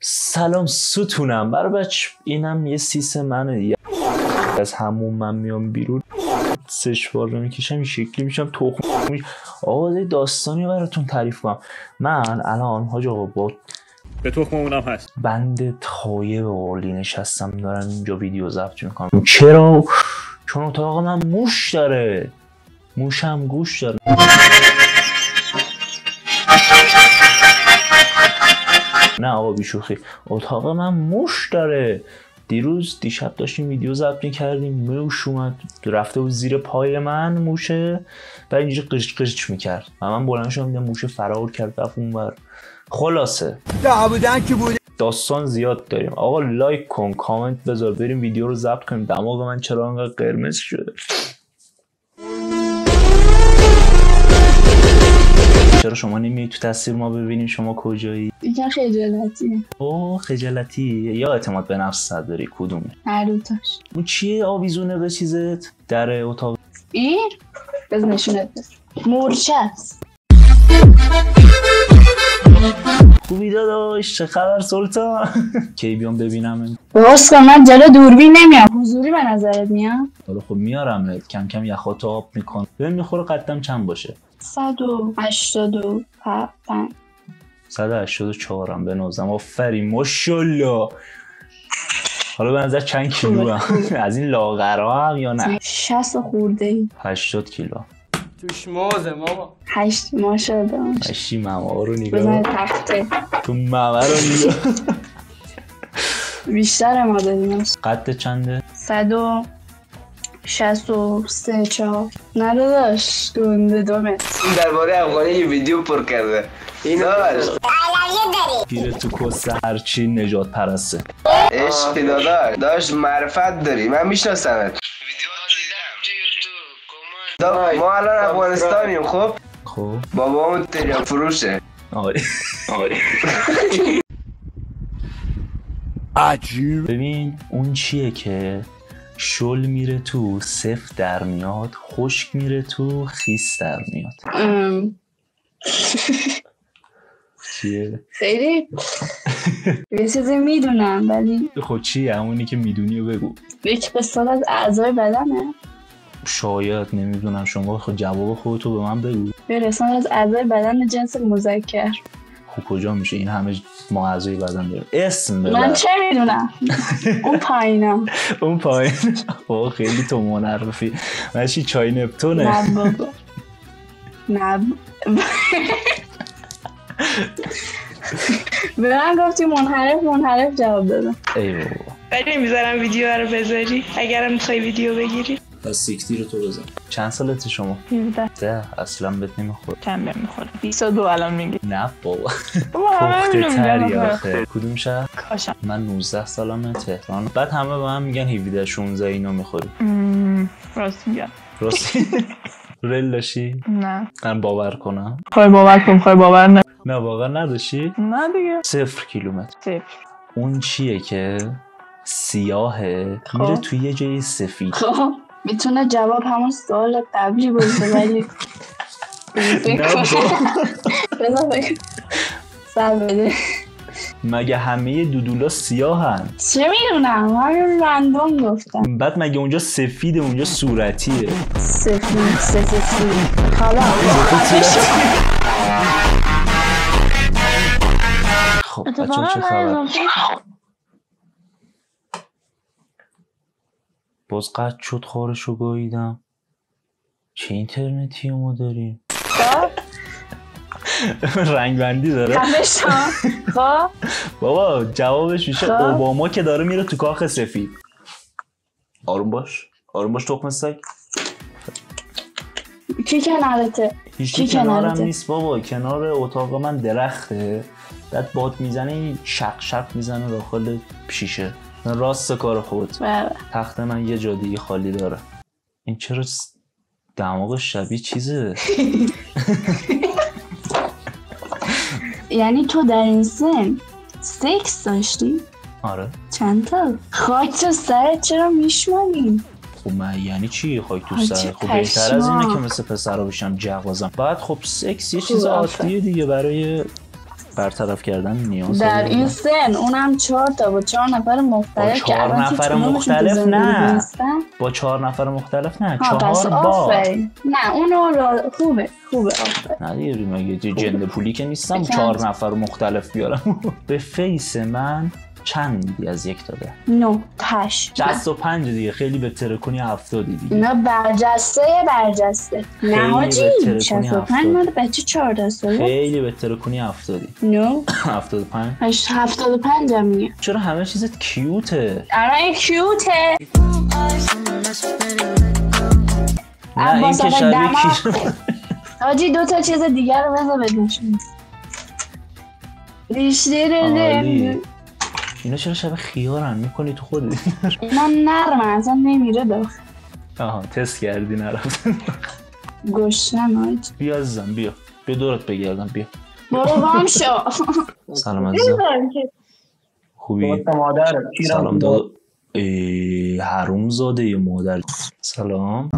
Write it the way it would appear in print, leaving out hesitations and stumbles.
سلام ستونم برای بچه، اینم یه سیس منه. از همون من میام بیرون سشوار رو میکشم این شکلی میشم تخم. آقا داستانی براتون تعریف کنم. من الان حاج آقا با به تخممونم هست بند تایه به قولی نشستم دارم اینجا ویدیو ضبط میکنم. چرا؟ چون اتاق من موش داره، موشم گوش داره. نه آقا بیشوخی، اتاق من موش داره. دیشب داشتیم ویدیو ضبط میکردیم، موش اومد رفته بود زیر پای من موشه و اینجوری قشت قشت میکرد و من بلند شدم دیدم موشه فرار کرد رفت اونور. خلاصه داستان زیاد داریم. آقا لایک کن، کامنت بذار، بریم ویدیو رو ضبط کنیم. دماغ من چرا انقدر قرمز شده؟ چرا شما نمیای تو تصویر ما ببینیم شما کجایی؟ اینجا خجالتیه. اوه خجالتی یا اعتماد به نفس داری؟ کدومه؟ هر دوتاش. اون چیه آویزونه به چیزت؟ در اتاق این؟ بز نشونت بز مورچه است. خوبی داداش، چه خبر سلطان؟ کی بیام ببینم؟ باز کن، من جلو دوربین نمیام. حضوری به نظرت میام؟ حالا خب میارم، کم کم یخاتو آب میکن. ببین میخوره قدم چند باشه؟ 185. 184 هم به نوزم. آفرین ماشاءالله. حالا به نظر چند کیلو هم؟ از این لاغرا هم یا نه؟ 60 خورده ای. 80 کیلو. توش موزه ماما. 8 ماشاءالله. 8 ماما رو نگاه. بزنید تخته. تو ماما رو نگاه. بیشتر ما داریم. قد چنده؟ 163 4. نه داداش گنده 2 متر. این درباره افغانی یه ویدیو پر کرده. اینا گیره تو کسه هرچی نجات پرسته. عشقی داداش معرفت داری، من میشناسمت. ما الان افغانستانیم. خب بابامون تریاک فروشه. آره عجیب. ببین اون چیه که شل میره تو سفت در میاد، خشک میره تو خیس در میاد. چیه؟ خیلی یه چیزی میدونم ولی خب چیه؟ همونی که میدونی و بگو. یک قسمت از اعضای بدنه. شاید نمیدونم، شما خود جواب خودتو به من بگو. یه قسمت از اعضای بدن جنس مذکر. خب کجا میشه این همه ما اعضای بدن داریم؟ اسم ببر. من چه میدونم. اون پایینم. اون پایین. اوه خیلی تو منرفی. ماشی چای نپتونه. نه بابا. نه به من گفتی منحرف جواب دادم. ای بابا. ولی نمیذارم ویدیو رو بذاری اگرم میخوای ویدیو بگیری. پس سیکتی رو تو بزن. چند سالته شما؟ 17. اصلا بهت نمیخوره. چند بهم میخوره؟ 22 الان میگی. نه بابا. همه پخته تری میگن آخه. کدوم شهر؟ کاشان. من 19 سالمه، تهران. بعد همه به من میگن 17 16 اینو میخوری. راست میگم. راست. ریل داشتی؟ نه. من باور کنم. خواهی باور کن، خواهی باور نه. نه واقعا نداشتی؟ نه دیگه. 0 کیلومتر. 0. اون چیه که سیاهه میره توی یه جای سفید. خب میتونه جواب همون سوال قبلی باشه ولی بذار بگم سر بده. مگه همه دودولا سیاهن؟ چه میدونم، همین رندوم گفتم. بعد مگه اونجا سفیده اونجا صورتیه؟ سفید حالا خب بچه چه خبر؟ باز قد شد خارشو گاییدم. چه اینترنتی ما داریم؟ رنگ بندی داره؟ خب بابا جوابش میشه اوباما که داره میره تو کاخ سفید. آروم باش تخم سگ. کی کنارته؟ هیچی کنارم نیست بابا. کنار اتاق من درخته، بعد باد میزنه شق شق میزنه داخل شیشه. راست کار خود. تخت من یه جا دیگه خالی داره. این چرا دماغ شبیه چیزه؟ یعنی تو در این سن سکس داشتی؟ آره. چند تا؟ خاک تو سرت چرا میشمانی؟ خب من یعنی چی خاک تو سر؟ خب بهتر از اینه که مثل پسرا بشم جوازم. بعد خب سکس یه چیز عادیه دیگه برای برطرف کردن نیاز در این سن اونم 4 تا با 4 نفر با مختلف 4 نفر مختلف نه با 4 نفر مختلف نه 4 با نه اونو خوبه آفرین نه دیگه مگه جنده پولی که نیستم 4 نفر مختلف بیارم به فیس من چند میدی از 1 تا 10 9 8 65 دیگه خیلی بهتره کنی 70 دیگه نه برجسته نه حاجی 65 مال بچه 14 ساله خیلی بهتره کنی 70 نه 75 75 هم میگه چرا همه چیزت کیوته آره کیوته نه این که شبیه کی حاجی 2 تا چیز دیگر رو بذار بدونشون ریشته اینا چرا شبیه خیارن میکنی تو خودت اینا نرمه اصلا نمیره داخل آها تست کردی نرفتن گشنم حاجی بیا عزیزم بیا دورت بگردم بیا برو گم شو سلام عزیزم خوبی؟ سلام داد حروم زاده یه مادر سلام